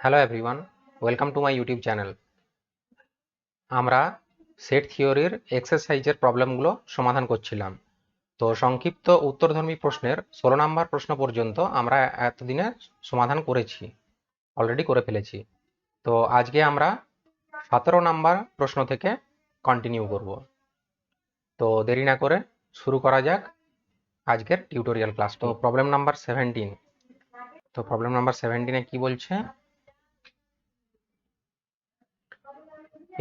Hello everyone, welcome to my YouTube channel. আমরা set থিওরির এক্সারসাইজের প্রবলেমগুলো সমাধান করছিলাম। তো সংক্ষিপ্ত উত্তরধর্মী প্রশ্নের 16 নম্বর প্রশ্ন পর্যন্ত আমরা এতদিনে সমাধান করেছি, অলরেডি করে ফেলেছি। তো আজকে আমরা 17 নম্বর প্রশ্ন থেকে কন্টিনিউ করব। তো দেরি না করে শুরু করা যাক আজকের টিউটোরিয়াল ক্লাস। তো প্রবলেম নাম্বার 17। তো প্রবলেম নাম্বার 17-এ কি বলছে?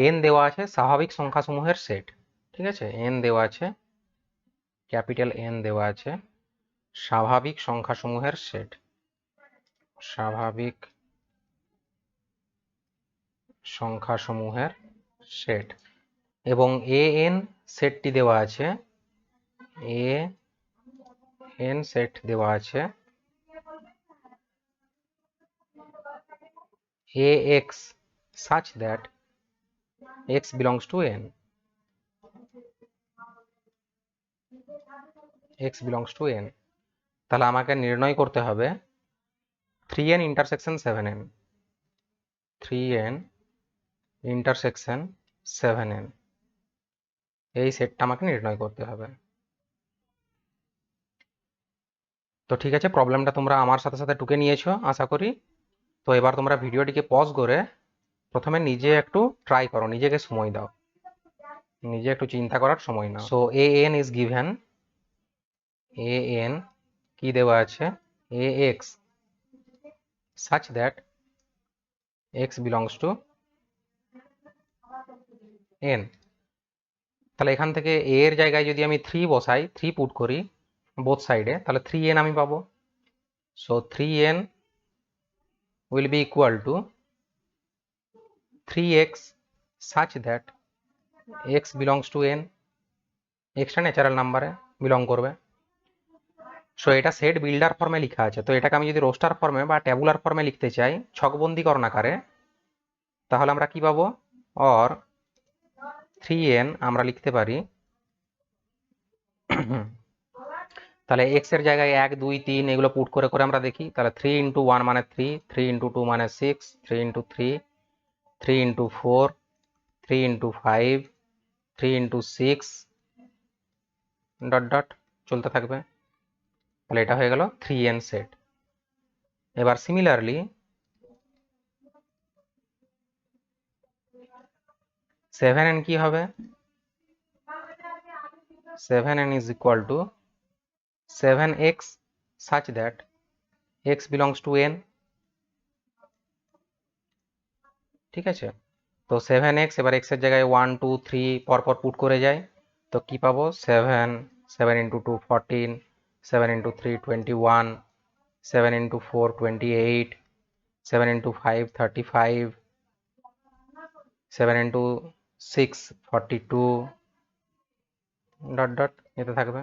এন দেওয়া আছে স্বাভাবিক সংখ্যাসমূহের সেট। ঠিক আছে, এন দেওয়া আছে, ক্যাপিটাল এন দেওয়া আছে, স্বাভাবিক সংখ্যাসমূহের সেট, স্বাভাবিক সংখ্যাসমূহের সেট, এবং এ এন সেটটি দেওয়া আছে, এ এন সেট দেওয়া আছে A X such that x belongs to n, x belongs to n। তাহলে আমাকে নির্ণয় করতে হবে 3n intersection 7n, 3n intersection 7n, এই সেটটা আমাকে নির্ণয় করতে হবে। তো ঠিক আছে, প্রবলেমটা তোমরা আমার সাথে সাথে টুকে নিয়েছো আশা করি। তো এবার তোমরা ভিডিওটিকে পজ করে প্রথমে নিজে একটু ট্রাই করো, নিজেকে সময় দাও, নিজে একটু চিন্তা করার সময় নাও। So A N is given, A N কি দেওয়া আছে, A X such that x belongs to n। তাহলে এখান থেকে a এর জায়গায় যদি আমি 3 বসাই, 3 পুট করি বোথ সাইডে, তাহলে 3n আমি পাবো। So 3n will be equal to 3x such that x belongs to n, extra natural নাম্বারে বিলং করবে। সো এটা সেট বিল্ডার ফর্মে লেখা আছে, তো এটাকে আমি যদি রোস্টার ফর্মে বা ট্যাবুলার ফর্মে লিখতে চাই, ছকবন্দীকরণ আকারে, তাহলে আমরা কি পাবো, অর 3n আমরা লিখতে পারি, তাহলে x এর জায়গায় 1 2 3 এগুলো পুট করে করে আমরা দেখি, তাহলে 3 ইন্টু 1 মানে 3, 3 ইন্টু 2 মানে 6, 3 into 3, 3 into 4, 3 into 5, 3 into 6 dot dot চলতে থাকবে। তাহলে এটা হয়ে গেল 3n সেট। এবার সিমিলারলি 7n কি হবে, 7n is equal to 7x such that x belongs to n। ঠিক আছে, তো 7x এবার x এর জায়গায় 1 2 3 পরপর পুট করে যায়, তো কি পাবো, 7, 7 into 2 14, 7 into 3 21, 7 into 4 28, 7 into 5 35, 7 into 6 42 dot dot যেতে থাকবে।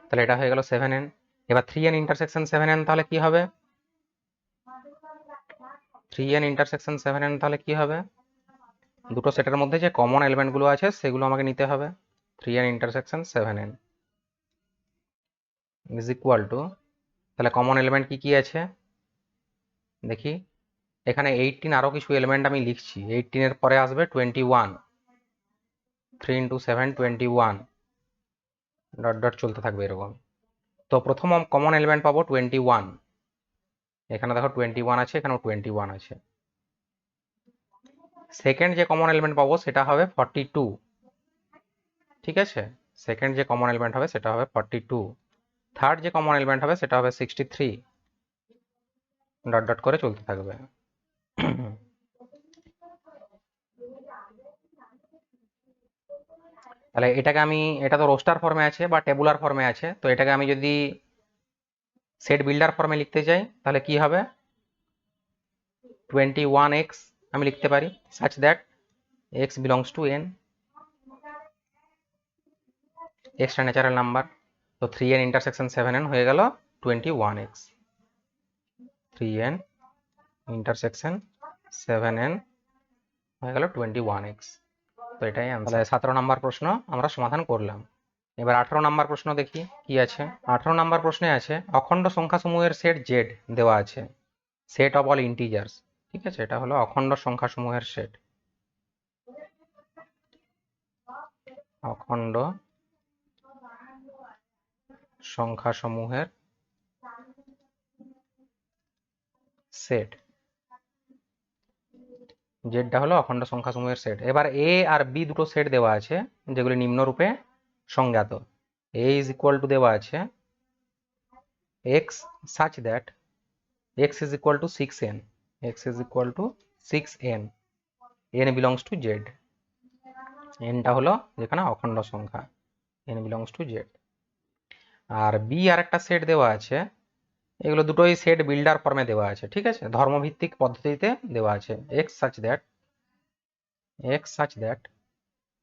তাহলে এটা হয়ে গেল 7n। এবার 3n ইন্টারসেকশন 7n তাহলে কি হবে, 3n ইন্টারসেকশন 7n তাহলে কি হবে, দুটো সেটের মধ্যে যে কমন এলিমেন্টগুলো আছে সেগুলো আমাকে নিতে হবে। 3n intersection 7n is equal two, তাহলে কমন এলিমেন্ট কি কি আছে দেখি, এখানে 18 আরো কিছু এলিমেন্ট আমি লিখছি, 18 এর পরে আসবে 21, 3 ইন্টু 7 21 ডট ডট চলতে থাকবে এরকম। তো প্রথম কমন এলিমেন্ট পাবো 21, এখানে দেখো 21 আছে, এখানেও 21 আছে। সেকেন্ড যে কমন এলিমেন্ট পাবো সেটা হবে 42। ঠিক আছে, সেকেন্ড যে কমন এলিমেন্ট হবে সেটা হবে 42। থার্ড যে কমন এলিমেন্ট হবে সেটা হবে 63 ডট ডট করে চলতে থাকবে। তাহলে এটাকে আমি, এটা তো রোস্টার ফর্মে আছে বা টেবুলার ফর্মে আছে, তো এটাকে আমি যদি সেট বিল্ডার ফর্মে লিখতে চাই তাহলে কি হবে, 21x আমি লিখতে পারি such that x belongs to n, extra natural number. তো 3n ইন্টারসেকশন 7n হয়ে গেল 21x, 3n ইন্টারসেকশন 7n হয়ে গেল 21x। তো এটাই আনসার। 17 নম্বর প্রশ্ন আমরা সমাধান করলাম। এবার 18 নাম্বার প্রশ্ন দেখি কি আছে। 18 নাম্বার প্রশ্নে আছে অখণ্ড সংখ্যাসমূহের সেট জেড দেওয়া আছে, সেট অফ অল ইন্টিজার্স। ঠিক আছে, এটা হলো অখণ্ড সংখ্যাসমূহের সেট। অখণ্ড সংখ্যাসমূহের সেট, জেডটা হলো অখণ্ড সংখ্যাসমূহের সেট। এবার এ আর বি দুটো সেট দেওয়া আছে যেগুলি নিম্নরূপে সংজ্ঞাত। এ ইজ ইকুয়াল টু দেওয়া আছে x such that x is equal to 6n, x is equal to 6n, n belongs to z, nটা হলো যেখানে অখণ্ড সংখ্যা, n belongs to z। R b আর একটা সেট দেওয়া আছে, এগুলো দুটোই সেট বিল্ডার ফর্মে দেওয়া আছে। ঠিক আছে, ধর্মভিত্তিক পদ্ধতিতে দেওয়া আছে। x such that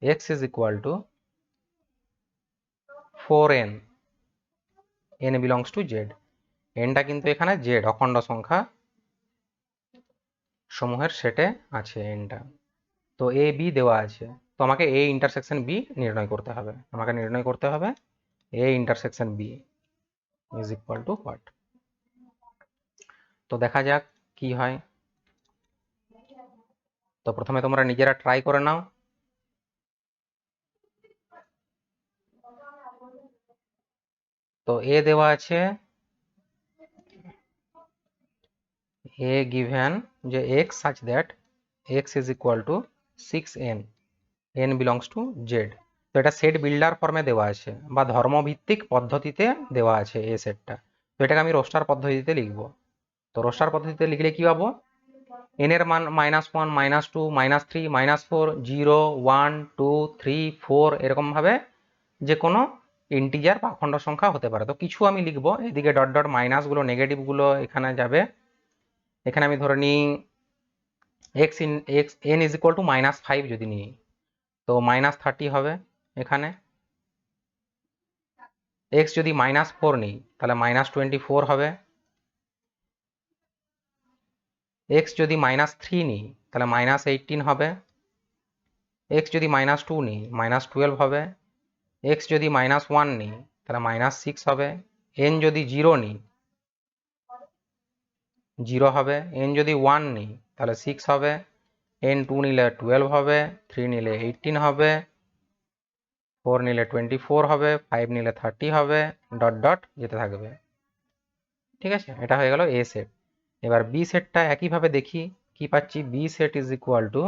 x is equal to 4n, n belongs to z, nটা কিন্তু এখানে z অখণ্ড সংখ্যা সমূহের সেটে আছে nটা। তো এ বি দেওয়া আছে, তো আমাকে এ ইন্টারসেকশন বি নির্ণয় করতে হবে। আমাকে নির্ণয় করতে হবে A intersection B is equal to what. তো দেখা যাক কি হয়। তো প্রথমে তোমরা নিজেরা ট্রাই করে নাও। তো এ দেওয়া আছে, এ গিভেন যে x such that x is equal to 6n, n belongs to z। তো এটা সেট বিল্ডার ফর্মে দেওয়া আছে বা ধর্মভিত্তিক পদ্ধতিতে দেওয়া আছে এ সেটটা। তো এটাকে আমি রোস্টার পদ্ধতিতে লিখব। তো রোস্টার পদ্ধতিতে লিখলে কি পাবো, n এর মান -1 -2 -3 -4 0 1 2 3 4 এরকম ভাবে যে কোনো ইন্টিজার বা অখণ্ড সংখ্যা হতে পারে। তো কিছু আমি লিখবো, এদিকে ডট ডট মাইনাস গুলো নেগেটিভ গুলো এখানে যাবে। এখানে আমি ধরে নিই n ইজ ইকুয়াল টু -5 যদি নিই তো -30 হবে। এখানে x যদি -4 নিই তাহলে -24 হবে। x যদি -3 নিই তাহলে -18 হবে। x যদি -2 নিই -12 হবে। x যদি -1 নিই তাহলে -6 হবে। n যদি 0 নিই 0 হবে। n যদি 1 নিই তাহলে 6 হবে। n 2 নিলে 12 হবে। 3 নিলে 18 হবে। 4 নিলে 24 হবে। 5 নিলে 30 হবে, ডট ডট যেতে থাকবে। ঠিক আছে, এটা হয়ে গেল এ সেট। এবার বি সেটটা একইভাবে দেখি কি পাচ্ছি। B set is equal to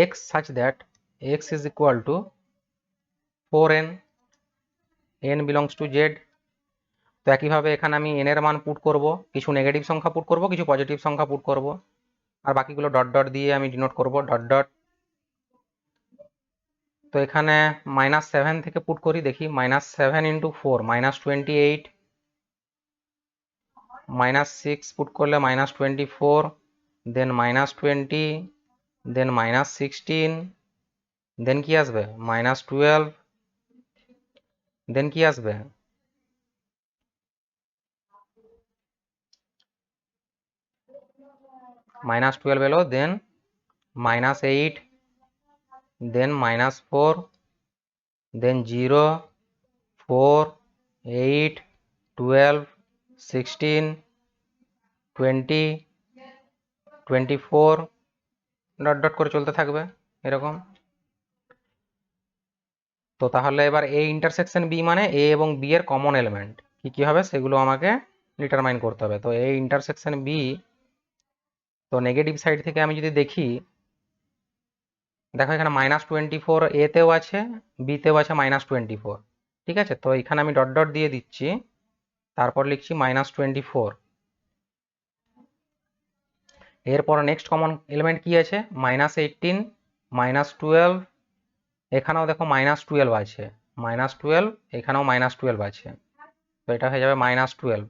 x such that x is equal to 4n, n belongs to z। তো একইভাবে এখানে আমি n এর মান পুট করব, কিছু নেগেটিভ সংখ্যা পুট করব, কিছু পজিটিভ সংখ্যা পুট করব, আর বাকিগুলো ডট ডট দিয়ে আমি ডিনোট করব, ডট ডট। তো এখানে -7 থেকে পুট করি, দেখি -7 × 4 -28, -6 পুট করলে -24, দেন -20, দেন -16, দেন কি আসবে -12, দেন কি আসবে -12 এলো, দেন -8, দেন -4, দেন 0, 4, 8, 12, 16, 20, 24, ডট ডট করে চলতে থাকবে এরকম। তো তাহলে এবার এ ইন্টারসেকশন বি মানে এ এবং বি এর কমন এলিমেন্ট কি কি হবে সেগুলো আমাকে ডিটারমাইন করতে হবে। তো এ ইন্টারসেকশন বি, তো নেগেটিভ সাইড থেকে আমি যদি দেখি, দেখো এখানে -24 এতেও আছে, বিতেও আছে -24। ঠিক আছে, তো এখানে আমি ডট ডট দিয়ে দিচ্ছি, তারপর লিখছি -24। এরপর নেক্সট কমন এলিমেন্ট কি আছে, -18, -12, এখানেও দেখো -12 আছে, -12, এখানেও -12 আছে, তো এটা হয়ে যাবে -12।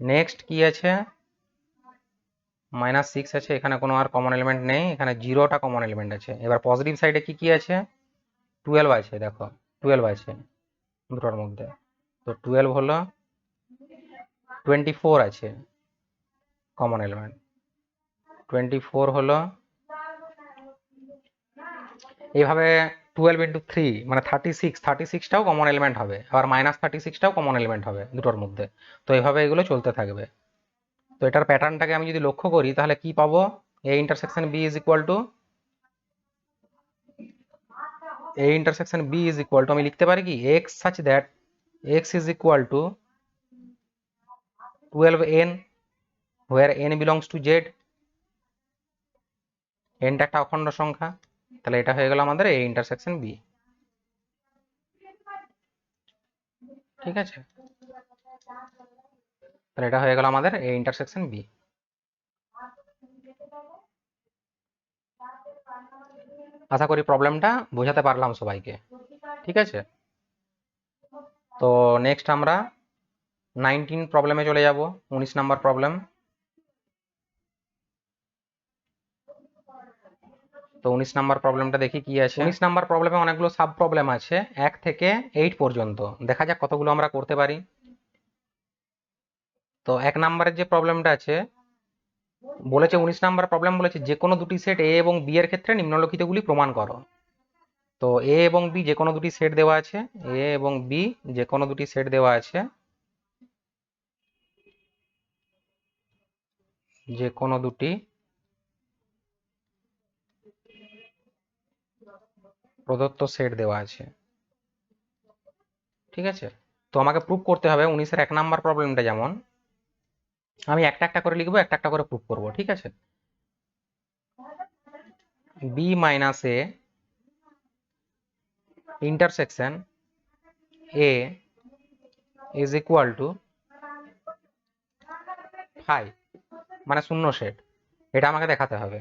নেক্সট কি আছে, -6 আছে, এখানে কোনো আর কমন এলিমেন্ট নেই, এখানে 0টা কমন এলিমেন্ট আছে। এবার পজিটিভ সাইডে কি কি আছে, 12 আছে, দেখো 12 আছে দুটোর মধ্যে, তো 12 হলো, 24 আছে কমন এলিমেন্ট, 24 হলো। এইভাবে 12 × 3 মানে 36টাও কমন এলিমেন্ট হবে, আবার -36টাও কমন এলিমেন্ট হবে দুটোর মধ্যে। তো এইভাবে এগুলো চলতে থাকবে। তো এটার প্যাটার্নটাকে আমি যদি লক্ষ্য করি তাহলে কি পাবো, A intersection B is equal to আমি লিখতে পারি কি x such that x is equal to 12n where n belongs to z। nটা একটা অখণ্ড সংখ্যা, তাহলে এটা হয়ে গেল আমাদের A ইন্টারসেকশন B। ঠিক আছে, তাহলে এটা হয়ে গেল আমাদের A ইন্টারসেকশন B। আশা করি প্রবলেমটা বোঝাতে পারলাম সবাইকে। ঠিক আছে, তো নেক্সট আমরা 19 প্রবলেমে চলে যাব, 19 নাম্বার প্রবলেম। তো 19 নাম্বার প্রবলেমটা দেখি কি আছে। 19 নাম্বার প্রবলেমে অনেকগুলো সাব প্রবলেম আছে 1 থেকে 8 পর্যন্ত, দেখা যাক কতগুলো আমরা করতে পারি। তো 1 নাম্বারের যে প্রবলেমটা আছে বলেছে, 19 নাম্বার প্রবলেম বলেছে যে কোনো দুটি সেট এ এবং বি এর ক্ষেত্রে নিম্নলিখিতগুলি প্রমাণ করো। তো এ এবং বি যে কোনো দুটি সেট দেওয়া আছে, এ এবং বি যে কোনো দুটি সেট দেওয়া আছে, যে কোনো দুটি প্রদত্ত সেট দেওয়া আছে। ঠিক আছে, তো আমাকে প্রুফ করতে হবে 19-এর 1 নাম্বার প্রবলেমটা যেমন, আমি একটা একটা করে লিখবো, একটা একটা করে প্রুফ করব। ঠিক আছে, B minus A intersection A is equal to 5 মানে শূন্য সেট, এটা আমাকে দেখাতে হবে।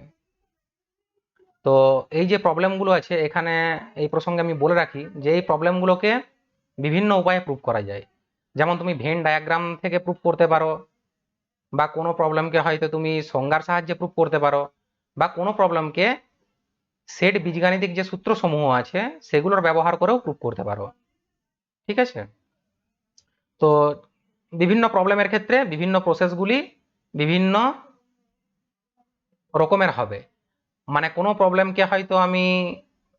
তো এই যে প্রবলেমগুলো আছে এখানে, এই প্রসঙ্গে আমি বলে রাখি যে এই প্রবলেমগুলোকে বিভিন্ন উপায়ে প্রুফ করা যায়। যেমন তুমি ভেন ডায়াগ্রাম থেকে প্রুফ করতে পারো, বা কোনো প্রবলেমকে হয়তো তুমি সংজ্ঞার সাহায্যে প্রুফ করতে পারো, বা কোনো প্রবলেমকে সেট বীজগাণিতিক যে সূত্রসমূহ আছে সেগুলোর ব্যবহার করেও প্রুফ করতে পারো। ঠিক আছে, তো বিভিন্ন প্রবলেমের ক্ষেত্রে বিভিন্ন প্রসেসগুলি বিভিন্ন রকমের হবে। মানে কোনো প্রবলেমকে হয়তো আমি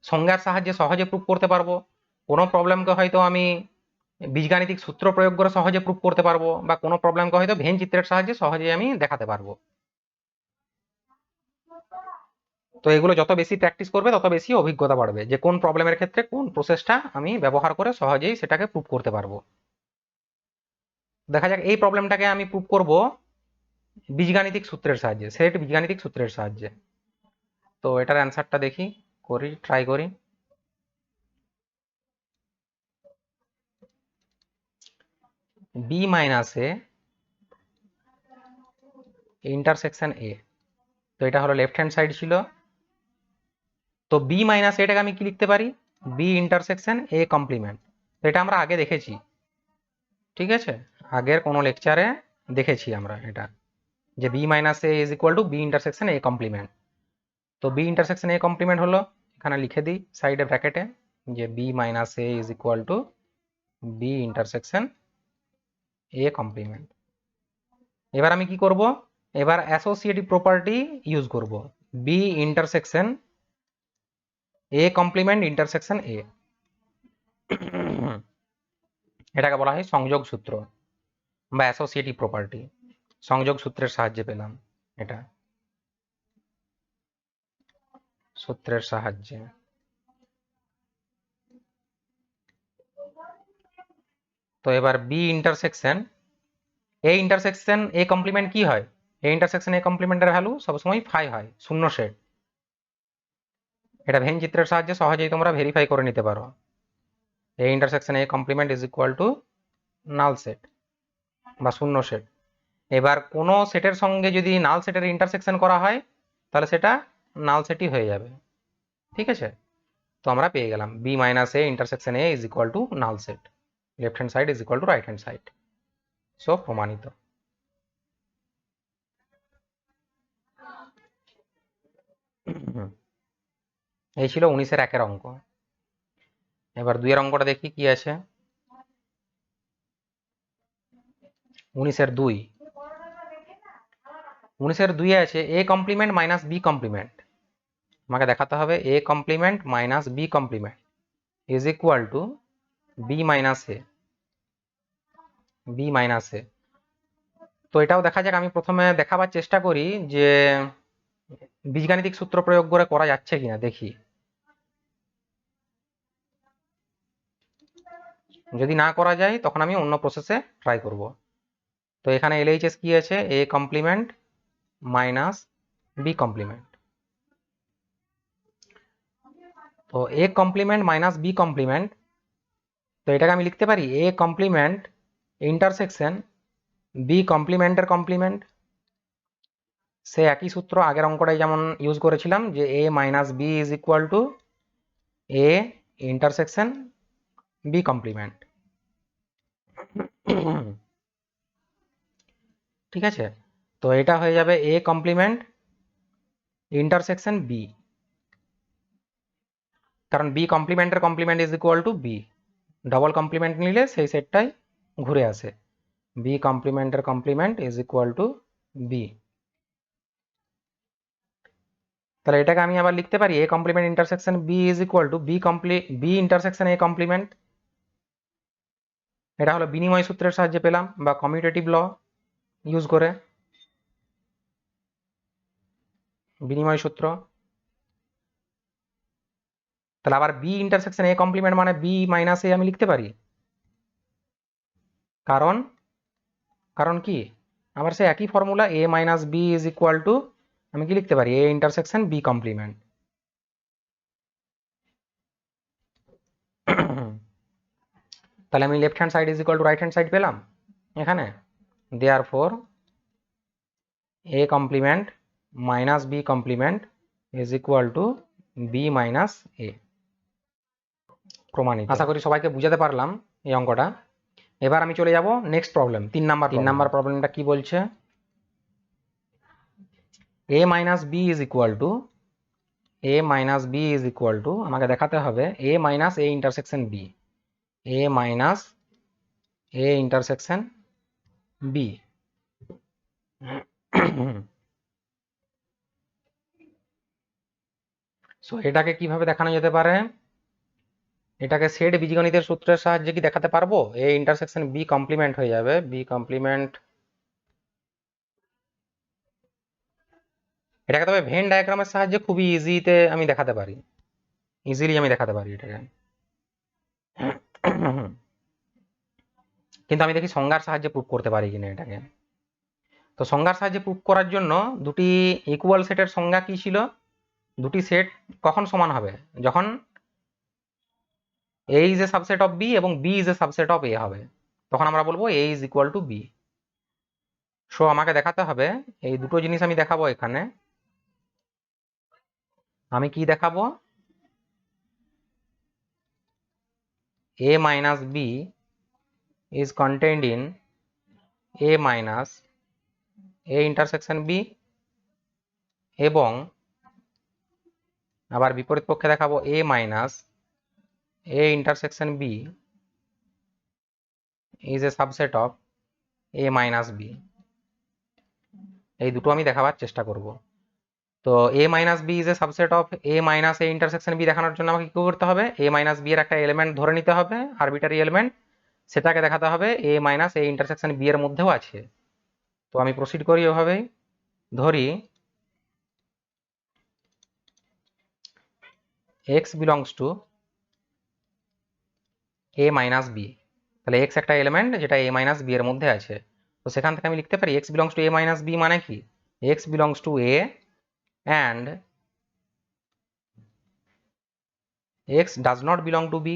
সংজ্ঞার সাহায্যে সহজে প্রুফ করতে পারবো, কোনো প্রবলেমকে হয়তো আমি বীজগাণিতিক সূত্র প্রয়োগ করে সহজে প্রুফ করতে পারবো, বা কোনো প্রবলেমকে হয়তো ভেন চিত্রের সাহায্যে সহজে আমি দেখাতে পারবো। তো এগুলো যত বেশি প্র্যাকটিস করবে তত বেশি অভিজ্ঞতা বাড়বে যে কোন প্রবলেমের ক্ষেত্রে কোন প্রসেসটা আমি ব্যবহার করে সহজেই সেটাকে প্রুফ করতে পারবো। দেখা যাক এই প্রবলেমটাকে আমি প্রুফ করব বীজগাণিতিক সূত্রের সাহায্যে, সেট বীজগাণিতিক সূত্রের সাহায্যে। তো এটার অ্যান্সারটা দেখি, ট্রাই করি। B minus A intersection A, তো এটা হলো লেফট হ্যান্ড সাইড ছিল। তো বি মাইনাস এটাকে আমি কি লিখতে পারি, বি ইন্টারসেকশন এ কমপ্লিমেন্ট। তো এটা আমরা আগে দেখেছি। ঠিক আছে, আগের কোনো লেকচারে দেখেছি আমরা এটা, যে B minus A is equal to B intersection A complement. তো বি ইন্টারসেকশন এ কমপ্লিমেন্ট হলো, এখানে লিখে দিই সাইডে ব্র্যাকেটে যে B minus A is equal to B intersection A complement. এবার আমি কি করব, এবার অ্যাসোসিয়েটিভ প্রপার্টি ইউজ করব, B intersection A complement intersection A. এটাকে বলা হয় সংযোগ সূত্র বা অ্যাসোসিয়েটিভ প্রপার্টি। সংযোগ সূত্রের সাহায্যে পেলাম এটা, সূত্রের সাহায্যে। তো এবার বি ইন্টারসেকশন এ কমপ্লিমেন্ট কি হয়, এ ইন্টারসেকশন এ কমপ্লিমেন্টের ভ্যালু সবসময় 5 হয়, শূন্য সেট। এটা ভেন চিত্রের সাহায্যে সহজেই তোমরা ভেরিফাই করে নিতে পারো। A intersection A complement is equal to null set বা শূন্য সেট। এবার কোনো সেটের সঙ্গে যদি নাল সেটের ইন্টারসেকশন করা হয় তাহলে সেটা নাল সেটই হয়ে যাবে। ঠিক আছে, তো আমরা পেয়ে গেলাম B minus A intersection A is equal to null set, left hand side is equal to right hand side. So প্রমাণিত। এই ছিল 19-এর 1-এর অঙ্ক। এবার 2-এর অঙ্কটা দেখি কি আছে। 19-এর 2 আছে A complement minus B complement. আমাকে দেখাতে হবে A complement minus B complement. Is equal to B minus A, B minus A. তো এটাও দেখা যাক, আমি প্রথমে দেখাবার চেষ্টা করি যে বীজগাণিতিক সূত্র প্রয়োগ করে করা যাচ্ছে কিনা দেখি। যদি না করা যায় তখন আমি অন্য প্রসেসে ট্রাই করব। তো এখানে এলএইচএস কি আছে, A complement minus B complement. তো A complement minus B complement, তো এটাকে আমি লিখতে পারি এ কমপ্লিমেন্ট ইন্টারসেকশন বি কমপ্লিমেন্টের কমপ্লিমেন্ট। সে একই সূত্র আগের অঙ্কটাই যেমন ইউজ করেছিলাম, যে A minus B is equal to A intersection B complement. ঠিক আছে, তো এটা হয়ে যাবে এ কমপ্লিমেন্ট ইন্টারসেকশন বি, কারণ বি কমপ্লিমেন্টের complement is equal to B, double complement নিলে সেই সেটটাই ঘুরে আসে। বি কমপ্লিমেন্টের complement is equal to B. তাহলে এটাকে আমি আবার লিখতে পারি A complement intersection B is equal to B intersection A complement. এটা হলো বিনিময় সূত্রের সাহায্যে পেলাম, বা কমিউটেটিভ ল ইউজ করে, বিনিময় সূত্র। তাহলে আবার বি ইন্টারসেকশন এ কমপ্লিমেন্ট মানে বি মাইনাস এ আমি লিখতে পারি, কারণ কারণ কি আমার সে একই formula A minus B is equal to, আমি কি লিখতে পারি এ ইন্টারসেকশন বি কমপ্লিমেন্ট। তাহলে আমি left hand side is equal to right hand side পেলাম এখানে, therefore A complement minus B complement is equal to B minus A. প্রমাণিত। আশা করি সবাইকে বুঝাতে পারলাম এই অঙ্কটা। এবার আমি চলে যাব নেক্সট প্রবলেম, 3 নাম্বার প্রবলেমটা কি বলছে, A minus B is equal to, A minus B is equal to, আমাকে দেখাতে হবে A minus A intersection B, A minus A intersection B. So এটাকে কিভাবে দেখানো যেতে পারে, এটাকে সেট বীজগণিতের সূত্রের সাহায্যে কি দেখাতে পারবো, এ ইন্টারসেকশন বি কমপ্লিমেন্ট হয়ে যাবে বি কমপ্লিমেন্ট। এটাকে তবে ভেন ডায়াগ্রামের সাহায্যে খুবই ইজিতে আমি দেখাতে পারি, ইজিলি আমি দেখাতে পারি এটাকে। কিন্তু আমি দেখি সংজ্ঞার সাহায্যে প্রুফ করতে পারি কিনা এটাকে। তো সংজ্ঞার সাহায্যে প্রুফ করার জন্য দুটি ইকুয়াল সেটের সংজ্ঞা কি ছিল, দুটি সেট কখন সমান হবে, যখন A is a subset of B এবং B is a subset of A হবে, তখন আমরা বলবো A is equal to B. So আমাকে দেখাতে হবে, এই দুটো জিনিস আমি দেখাবো এখানে। আমি কি দেখাবো, a minus b is contained in a minus a intersection b, এবং আবার বিপরীত পক্ষে দেখাবো a minus a intersection b is a subset of a minus b। এই দুটো আমি দেখাবার চেষ্টা করব। তো a minus b is a subset of a minus a intersection b দেখানোর জন্য আমাকে কি করতে হবে, a minus b এর একটা এলিমেন্ট ধরে নিতে হবে, আরবিটারি এলিমেন্ট, সেটাকে দেখাতে হবে a minus a intersection b এর মধ্যেও আছে। তো আমি প্রসিড করি ওভাবেই, ধরি x belongs to a minus b, তাহলে x একটা এলিমেন্ট যেটা a minus b এর মধ্যে আছে। তো সেখান থেকে আমি লিখতে পারি x belongs to a minus b মানে কি, x belongs to a and x does not belong to b,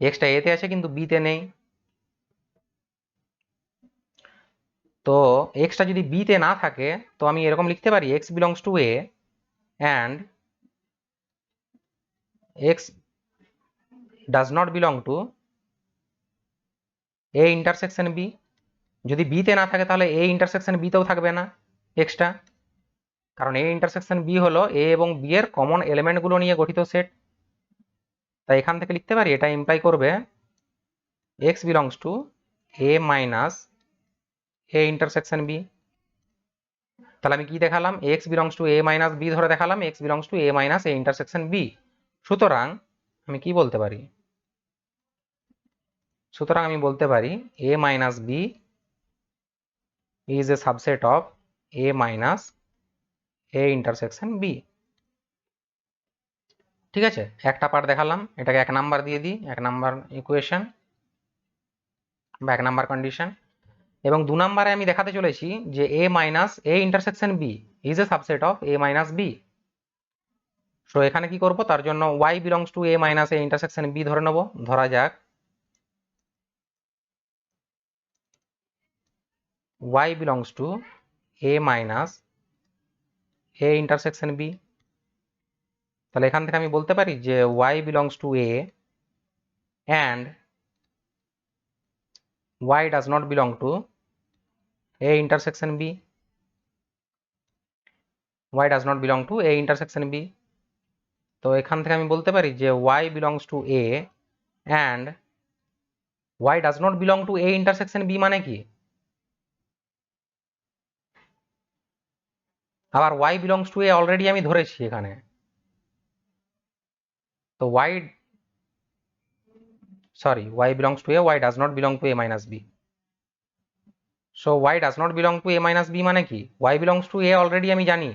x টা a তে আছে কিন্তু b তে নেই। তো x টা যদি b তে না থাকে তো আমি এরকম লিখতে পারি x belongs to a and x does not belong to a intersection b। যদি b তে না থাকে তাহলে a ইন্টারসেকশন b তেও থাকবে না x টা, কারণ a ইন্টারসেকশন b হলো a এবং b এর কমন এলিমেন্ট গুলো নিয়ে গঠিত সেট। তাই এখান থেকে লিখতে পারি এটা ইমপ্লাই করবে x belongs to a minus a intersection b। তাহলে আমি কি দেখালাম, x belongs to a minus b ধরে দেখালাম x belongs to a minus a intersection b। সুতরাং আমি কি বলতে পারি, সুতরাং আমি বলতে পারি a minus B is a subset of a minus a intersection B. ঠিক আছে, একটা পার্ট দেখালাম, এটাকে 1 নাম্বার দিয়ে দিই, 1 নাম্বার ইকুয়েশন বা 1 নাম্বার কন্ডিশন। এবং 2 নাম্বারে আমি দেখাতে চলেছি যে a minus a intersection b is a subset of a minus b। So এখানে কি করব, তার জন্য y belongs to a minus a intersection b ধরে নেব। ধরা যাক y belongs to a minus a intersection b। তাহলে এখান থেকে আমি বলতে পারি যে y belongs to a and y does not belong to a intersection b, y does not belong to a intersection b। তো এখান থেকে আমি বলতে পারি যে y belongs to a and y does not belong to a intersection b মানে কি, আবার y belongs to a already আমি ধরেছি এখানে। তো y belongs to a, y does not belong to a minus b। So y does not belong to a minus b মানে কি, y belongs to a already আমি জানি,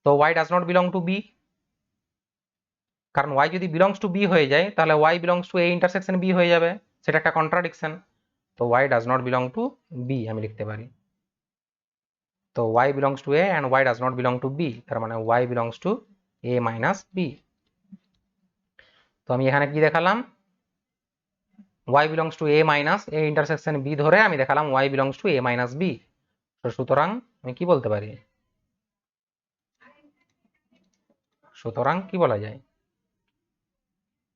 তো y does not belong to b, কারণ y যদি belongs to b হয়ে যায় তাহলে y belongs to a intersection b হয়ে যাবে, সেটা একটা কন্ট্রাডিকশন। তো y does not belong to b আমি লিখতে পারি। তো y belongs to a and y does not belong to b, তার মানে y belongs to a minus b। তো আমি এখানে কি দেখালাম, y belongs to a minus a intersection b ধরে আমি দেখালাম y belongs to a minus b। তো সুতরাং আমি কি বলতে পারি, সুতরাং কি বলা যায়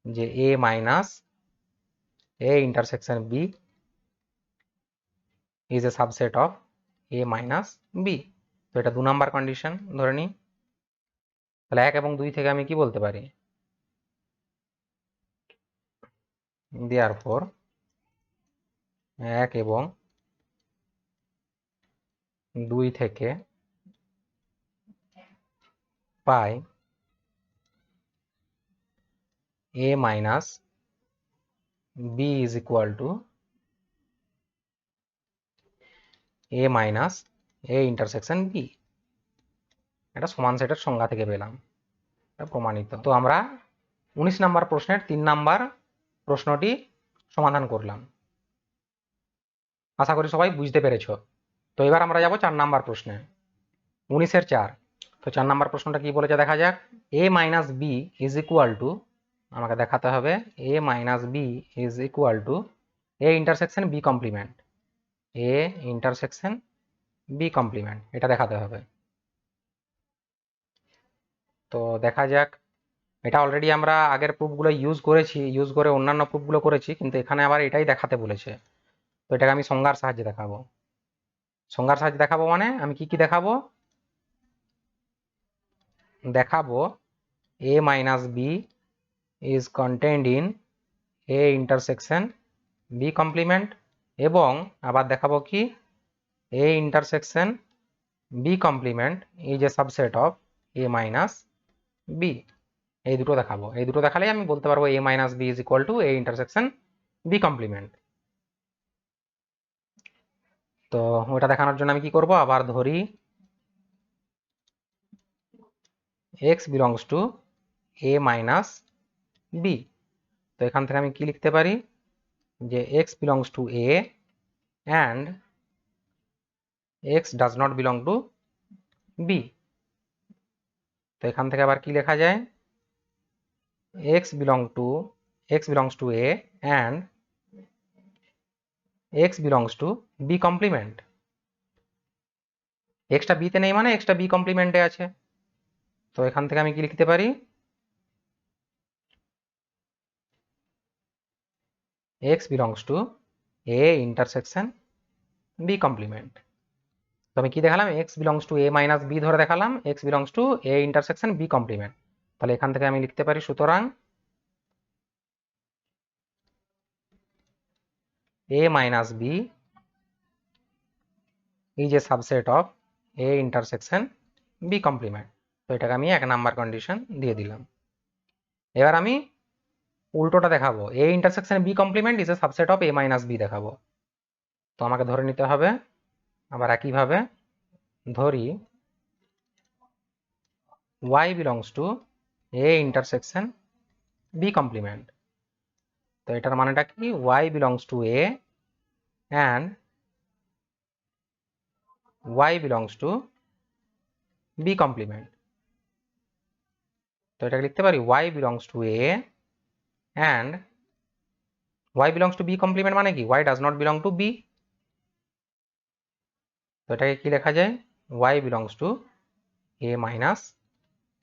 যে a minus a intersection b is a subset of a minus b। তো এটা 2 নাম্বার কন্ডিশন ধরে নিই। তাহলে 1 এবং 2 থেকে আমি কি বলতে পারি, therefore 1 এবং 2 থেকে পাই a minus b is equal to a minus a intersection b। এটা সমান সেটের সংজ্ঞা থেকে পেলাম, এটা প্রমাণিত। তো আমরা 19 নাম্বার প্রশ্নের 3 নাম্বার প্রশ্নটি সমাধান করলাম। আশা করি সবাই বুঝতে পেরেছো। তো এবার আমরা যাব 4 নাম্বার প্রশ্নে, 19-এর 4। তো 4 নাম্বার প্রশ্নটা কি বলেছে দেখা যাক। a minus B is equal to, আমাকে দেখাতে হবে a minus B is equal to a intersection b complement, a intersection b complement, এটা দেখাতে হবে। তো দেখা যাক, এটা অলরেডি আমরা আগের প্রুফগুলো ইউজ করেছি, ইউজ করে অন্যান্য প্রুফগুলো করেছি, কিন্তু এখানে আবার এটাই দেখাতে বলেছে। তো এটাকে আমি সংজ্ঞার সাহায্যে দেখাবো। সংজ্ঞার সাহায্যে দেখাবো মানে আমি কি কি দেখাবো, দেখাবো a minus B is contained in a intersection b complement, এবং আবার দেখাবো কি a intersection b complement is a subset of a minus b। এই দুটো দেখাবো, এই দুটো দেখালেই আমি বলতে পারবো a minus B is equal to a intersection b complement. তো ওটা দেখানোর জন্য আমি কি করব, আবার ধরি x belongs to a minus b। তো এখান থেকে আমি কি লিখতে পারি যে x belongs to a and x does not belong to b। তো এখান থেকে আবার কি লেখা যায়, x belongs to a and x belongs to b complement. x টা b তে নেই মানে x টা b কমপ্লিমেন্টে আছে। তো এখান থেকে আমি কি লিখতে পারি, x belongs to a intersection b complement। তো আমি কি দেখালাম, x belongs to a minus b ধরে দেখালাম x belongs to a intersection b complement। তাহলে এখান থেকে আমি লিখতে পারি সুতরাং a minus b is a subset of a intersection b complement। তো এটাকে আমি 1 নাম্বার কন্ডিশন দিয়ে দিলাম। এবার আমি উল্টোটা দেখাবো, A intersection B complement is a subset of A minus B দেখাবো। তো আমাকে ধরে নিতে হবে আবার একইভাবে, ধরি y belongs to A intersection B complement. তো এটার মানেটা কি, y belongs to A and y belongs to B complement. তো এটাকে লিখতে পারি y belongs to A and y belongs to B complement মানে কি, y does not belong to B. তো এটাকে কি লেখা যায়, y belongs to A minus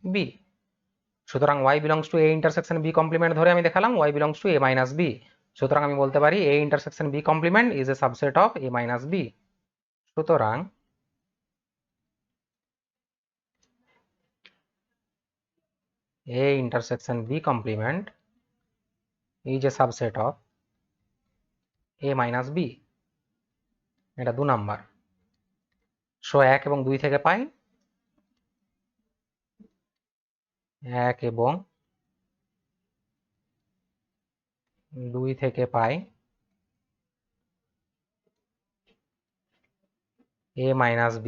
B. সুতরাং y belongs to A intersection B complement ধরে আমি দেখালাম y belongs to A minus B. সুতরাং আমি বলতে পারি A intersection B complement is a subset of A minus B. সুতরাং A intersection B complement is a subset of A minus B। এটা 2 number. So 1 এবং 2 থেকে পাই 1 এবং 2 থেকে পাই A minus B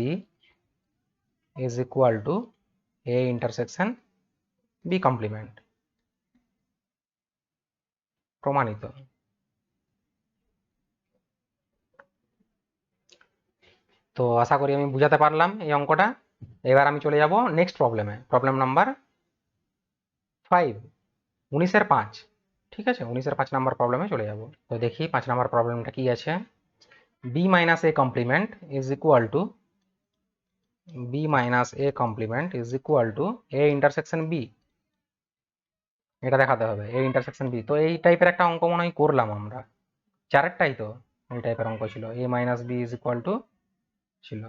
is equal to A intersection B complement। প্রমাণিত। তো আশা করি আমি বুঝাতে পারলাম এই অঙ্কটা। এবার আমি চলে যাব নেক্সট প্রবলেমে, প্রবলেম নাম্বার 5, 19-এর 5। ঠিক আছে, 19-এর 5 নাম্বার প্রবলেমে চলে যাব। তো দেখি 5 নাম্বার প্রবলেমটা কি আছে। B minus A complement is equal to B minus A complement is equal to A intersection B। এটা দেখাতে হবে A intersection B। তো এই টাইপের একটা অঙ্ক মনে হয় করলাম আমরা, চারেরটাই তো এই টাইপের অঙ্ক ছিল, A minus B is equal to ছিল।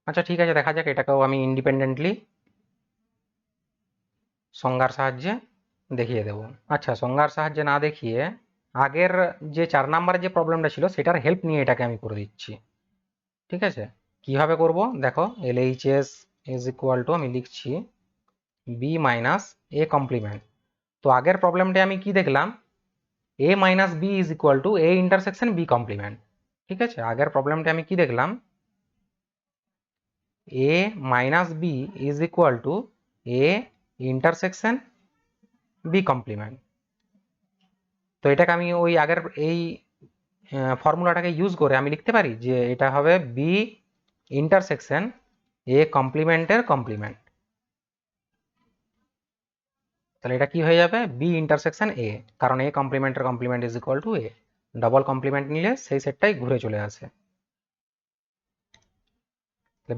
আচ্ছা ঠিক আছে, দেখা যাক এটাকেও আমি ইন্ডিপেন্ডেন্টলি সংজ্ঞার সাহায্যে দেখিয়ে দেব। আচ্ছা, সংজ্ঞার সাহায্যে না দেখিয়ে আগের যে 4 নাম্বারের যে প্রবলেমটা ছিল সেটার হেল্প নিয়ে এটাকে আমি করে দিচ্ছি। ঠিক আছে, কিভাবে করব দেখো, LHS is equal to আমি লিখছি B minus A complement। তো আগের প্রবলেমটা আমি কি দেখলাম, A minus B is equal to A intersection B complement। ঠিক আছে, আগের প্রবলেমটা আমি কি দেখলাম, A minus B is equal to A intersection B complement। তো এটাকে আমি ওই আগের এই ফর্মুলাটাকে ইউজ করে আমি লিখতে পারি যে এটা হবে B intersection A complemenটের কমপ্লিমেন্ট। তাহলে এটা কি হয়ে যাবে, B ইন্টারসেকশন A, কারণ A কমপ্লিমেন্টের complement is equal to A। Double complement নিলে সেই সেটটাই ঘুরে চলে আসে।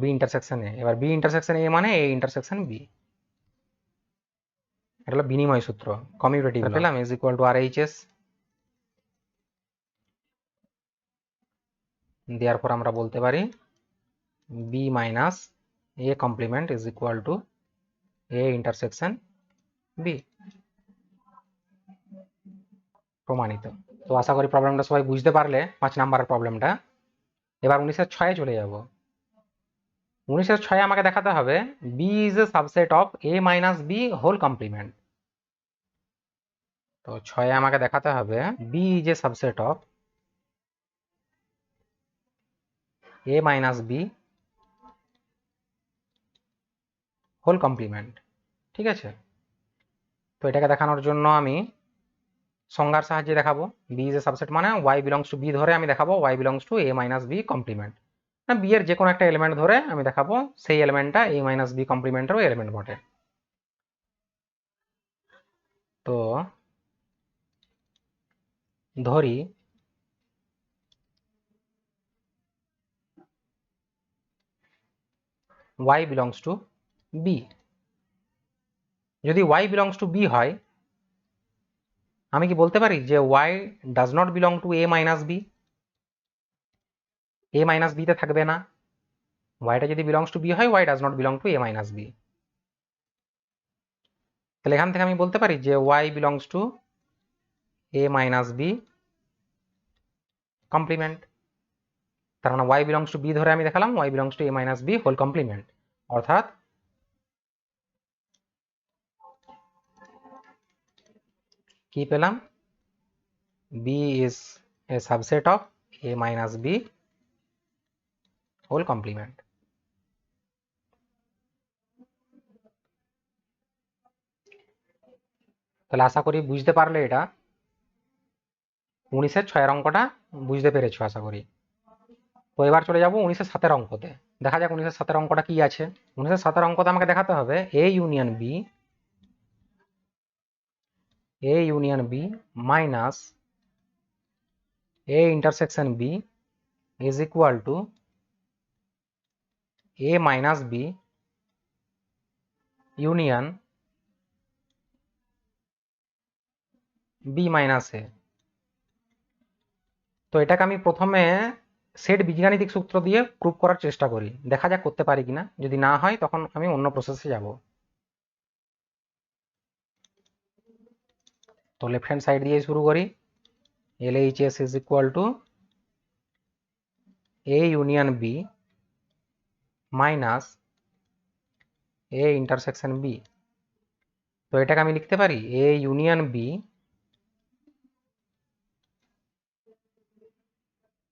B ইন্টারসেকশন A, এবার B ইন্টারসেকশন A মানে A ইন্টারসেকশন B। এটা হলো বিনিময় সূত্র, কমিউটেটিভ পেলাম, ইজ ইকুয়াল টু RHS। দেওয়ার পর আমরা বলতে পারি B minus A complement is equal to A intersection B। প্রমাণিত। তো আশা করি প্রবলেমটা সবাই বুঝতে পারলে 5 নাম্বারের প্রবলেমটা। এবার 19-এর 6-এ চলে যাব। 19-এর 6-এ আমাকে দেখাতে হবে B is a subset of A minus B whole complement. তো 6-এ আমাকে দেখাতে হবে B is a subset of A minus B whole complement. ঠিক আছে, তো এটাকে দেখানোর জন্য আমি সংজ্ঞার সাহায্যে দেখাবো। B ইজ এ সাবসেট মানে y বিলংস টু B ধরে আমি দেখাবো y belongs to A minus B complement. না, B এর যে কোনো একটা এলিমেন্ট ধরে আমি দেখাবো সেই এলিমেন্টটা A মাইনাস B কমপ্লিমেন্টেরও এলিমেন্ট বটে। তো ধরি y বিলংস টু B। যদি y বিলংস টু B হয়, আমি কি বলতে পারি যে y does not belong to A minus B? A minus B তে থাকবে না। yটা যদি বিলংস টু B হয়, y does not belong to A minus B। তাহলে এখান থেকে আমি বলতে পারি যে y belongs to A minus B complement. তার মানে y বিলংস টু B ধরে আমি দেখালাম y belongs to A minus B whole complement. অর্থাৎ কি পেলাম, B is a subset of A minus B whole complement. তাহলে আশা করি বুঝতে পারলে এটা 19-এর 6-এর অঙ্কটা বুঝতে পেরেছো আশা করি। তো এবার চলে যাব 19-এর 7-এর অঙ্কতে। দেখা যাক 19-এর 7-এর অঙ্কটা কি আছে। 19-এর 7-এর অঙ্কতে আমাকে দেখাতে হবে A union B minus A intersection B is equal to A minus B union B minus A. তো এটাকে আমি প্রথমে সেট বীজগাণিতিক সূত্র দিয়ে প্রুভ করার চেষ্টা করি, দেখা যাক করতে পারি কিনা। যদি না হয় তখন আমি অন্য প্রসেসে যাব। তো লেফট হ্যান্ড সাইড দিয়ে শুরু করি। LHS is equal to A union B minus A intersection B. তো এটাকে আমি লিখতে পারি A union B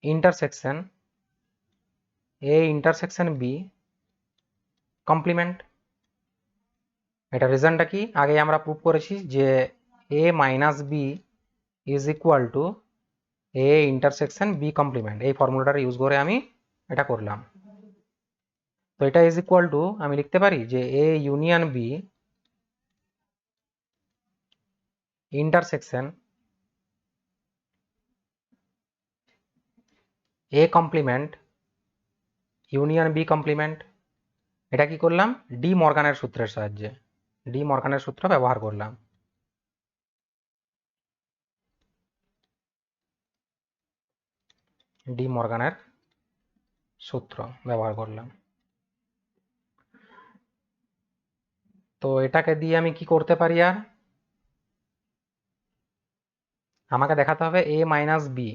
intersection A intersection B complement. এটা রিজনটা কি, আগে আমরা প্রুভ করেছি যে A minus B is equal to A intersection B complement. এই ফর্মুলাটা ইউজ করে আমি এটা করলাম। তো এটা ইজ ইকুয়াল টু আমি লিখতে পারি যে A union B intersection A complement union B complement. এটা কি করলাম, ডি মর্গানের সূত্রের সাহায্যে, ডি মর্গানের সূত্র ব্যবহার করলাম। ডি মর্গানের সূত্র ব্যবহার করলাম। তো এটাকে দিয়ে আমি কি করতে পারি, আর আমাকে দেখাতে হবে A minus B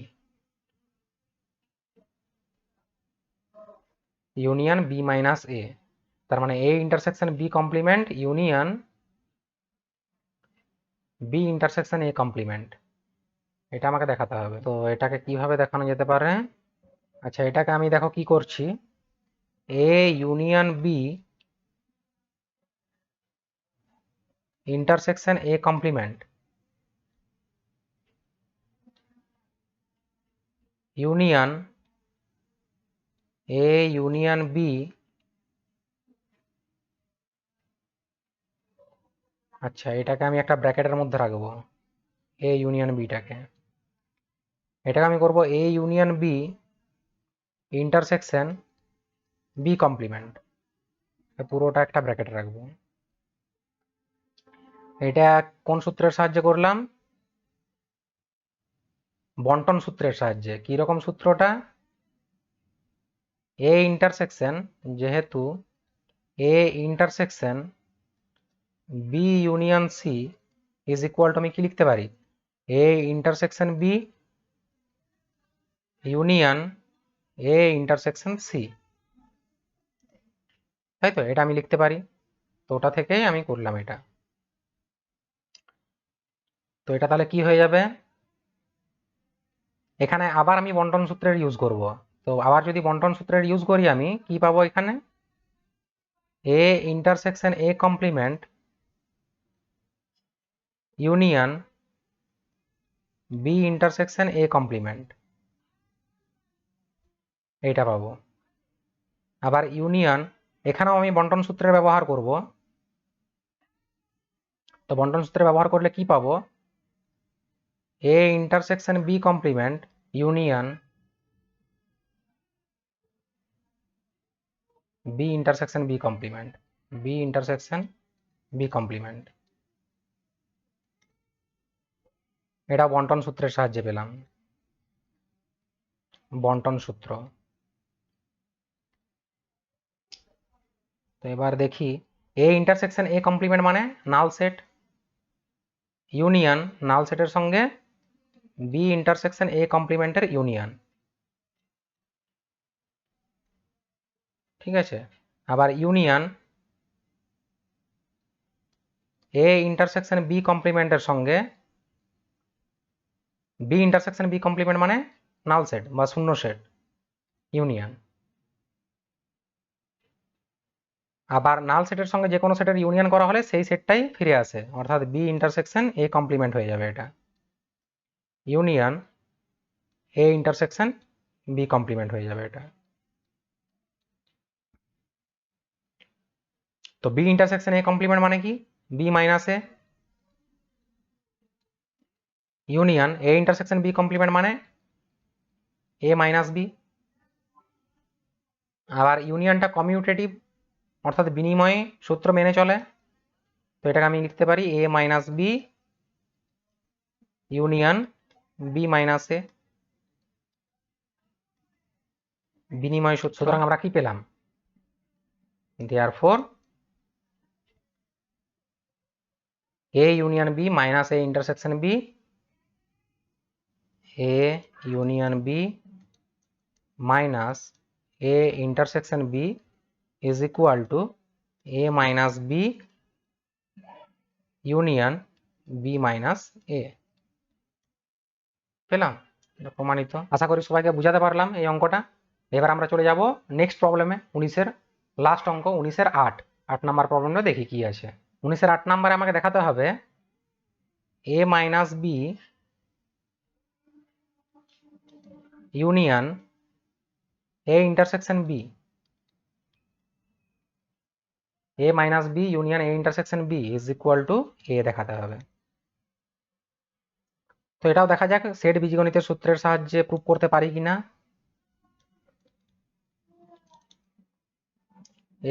union B minus A. তার মানে A intersection B complement union B intersection A complement, এটা আমাকে দেখাতে হবে। তো এটাকে কিভাবে দেখানো যেতে পারে, আচ্ছা এটাকে আমি দেখো কি করছি, A union B intersection A complement union A union B, আচ্ছা এটাকে আমি একটা ব্র্যাকেটের মধ্যে রাখবো, এ ইউনিয়ন বিটাকে, এটাকে আমি করব A union B intersection B complement, পুরোটা একটা ব্র্যাকেট রাখবো। এটা কোন সূত্রের সাহায্যে করলাম, বন্টন সূত্রের সাহায্যে। কি রকম সূত্রটা, এ ইন্টারসেকশন, যেহেতু A intersection B union C is equal to আমি কি লিখতে পারি, A intersection B union A intersection C, তাই তো, এটা আমি লিখতে পারি। তো ওটা থেকেই আমি করলাম এটা। তো এটা তাহলে কি হয়ে যাবে, এখানে আবার আমি বন্টন সূত্রের ইউজ করব। তো আবার যদি বন্টন সূত্রের ইউজ করি আমি কি পাবো, এখানে A intersection A complement union B intersection A complement, এইটা পাবো। আবার ইউনিয়ন, এখানেও আমি বন্টন সূত্রের ব্যবহার করব। তো বন্টন সূত্রে ব্যবহার করলে কি পাবো, A intersection B complement union B intersection B complement, B intersection B complement. এটা বন্টন সূত্রের সাহায্যে পেলাম, বন্টন সূত্র। তো এবার দেখি, এ ইন্টারসেকশন এ কমপ্লিমেন্ট মানে নাল সেট, ইউনিয়ন নাল সেটের সঙ্গে বি ইন্টারসেকশন এ কমপ্লিমেন্টের ইউনিয়ন, ঠিক আছে। আবার ইউনিয়ন এ ইন্টারসেকশন বি কমপ্লিমেন্টের সঙ্গে বি ইন্টারসেকশন বি কমপ্লিমেন্ট মানে নাল সেট বা শূন্য সেট ইউনিয়ন। আবার নাল সেটের সঙ্গে যে কোনো সেটের ইউনিয়ন করা হলে সেই সেটটাই ফিরে আসে, অর্থাৎ বি ইন্টারসেকশন এ কমপ্লিমেন্ট হয়ে যাবে এটা, union A intersection B complement হয়ে যাবে এটা। তো বি ইন্টারসেকশন এ কমপ্লিমেন্ট মানে কি, B minus A, union A intersection B complement মানে এ মাইনাস বি। আবার ইউনিয়নটা কমিউটেটিভ, অর্থাৎ বিনিময় সূত্র মেনে চলে, তো এটাকে আমি লিখতে পারি A minus B union B minus A, বিনিময় সূত্র। সুতরাং আমরা কি পেলাম, therefore A union B minus A intersection B, A union B minus A intersection B is equal to A minus B union B minus A. পেলাম, প্রমাণিত। আশা করি সবাইকে বুঝাতে পারলাম এই অঙ্কটা। এবার আমরা চলে যাব নেক্সট প্রবলেমে, 19-এর লাস্ট অঙ্ক, 19-এর 8 নাম্বার প্রবলেমটা দেখি কি আছে। 19-এর 8 নাম্বারে আমাকে দেখাতে হবে A minus B union A intersection B, A minus B union A intersection B is equal to A দেখাতে হবে। তো এটাও দেখা যাক সেট বীজগণিতের সূত্রের সাহায্যে প্রুফ করতে পারি কিনা।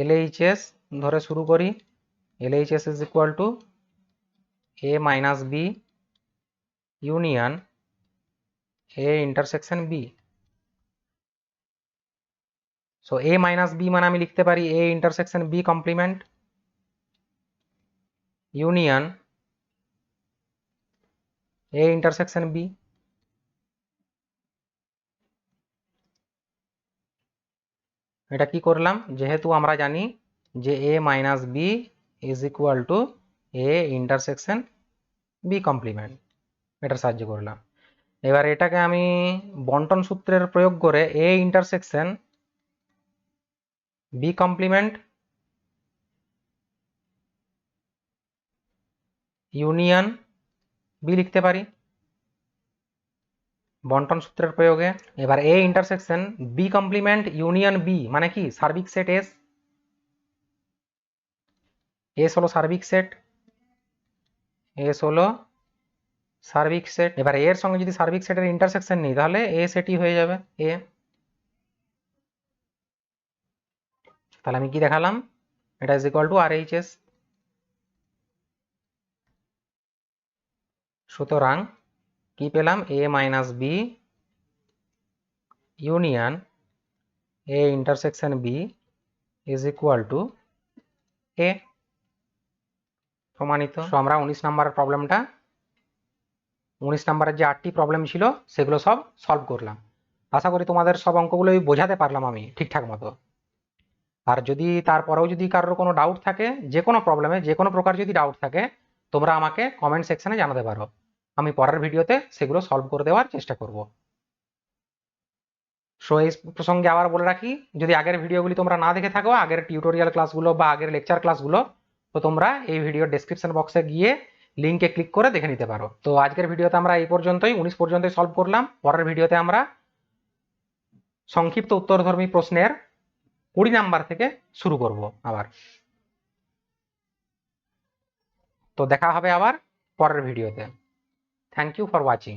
LHS ধরে শুরু করি, LHS is equal to A minus B union A intersection B. So A minus B মানে আমি লিখতে পারি A intersection B complement union A intersection B. এটা কি করলাম, যেহেতু আমরা জানি যে A minus B is equal to A intersection B complement, এটার সাহায্য করলাম। এবার এটাকে আমি বন্টন সূত্রের প্রয়োগ করে A intersection B complement union B লিখতে পারি বন্টন সূত্রের প্রয়োগে। এবার A intersection B complement union B মানে কি, সার্বিক সেট এস, এস হলো সার্বিক সেট, এস হলো সার্বিক সেট। এবার এর সঙ্গে যদি সার্বিক সেটের ইন্টারসেকশন নিই তাহলে এ সেটই হয়ে যাবে এ। তাহলে আমি কি দেখালাম, এটা ইজ ইকুয়াল টু RHS। সুতরাং কি পেলাম, A minus B union A intersection B is equal to A, প্রমাণিত। তো আমরা 19 নাম্বারের প্রবলেমটা, 19 নাম্বারের যে 8টি প্রবলেম ছিল সেগুলো সব সলভ করলাম। আশা করি তোমাদের সব অঙ্কগুলোই বোঝাতে পারলাম আমি ঠিকঠাক মতো। আর যদি তারপরেও যদি কারোর কোনো ডাউট থাকে, যে কোনো প্রবলেমে যে কোনো প্রকার যদি ডাউট থাকে, তোমরা আমাকে কমেন্ট সেকশনে জানাতে পারো, আমি পরের ভিডিওতে সেগুলো সলভ করে দেওয়ার চেষ্টা করব। সো এই প্রসঙ্গে আবার বলে রাখি, যদি আগের ভিডিওগুলি তোমরা না দেখে থাকো, আগের টিউটোরিয়াল ক্লাসগুলো বা আগের লেকচার ক্লাসগুলো, তো তোমরা এই ভিডিওর ডেসক্রিপশন বক্সে গিয়ে লিঙ্কে ক্লিক করে দেখে নিতে পারো। তো আজকের ভিডিওতে আমরা এই পর্যন্তই, 19 পর্যন্তই সলভ করলাম। পরের ভিডিওতে আমরা সংক্ষিপ্ত উত্তরধর্মী প্রশ্নের 20 নাম্বার থেকে শুরু করব আবার। তো দেখা হবে আবার পরের ভিডিওতে। Thank you for watching.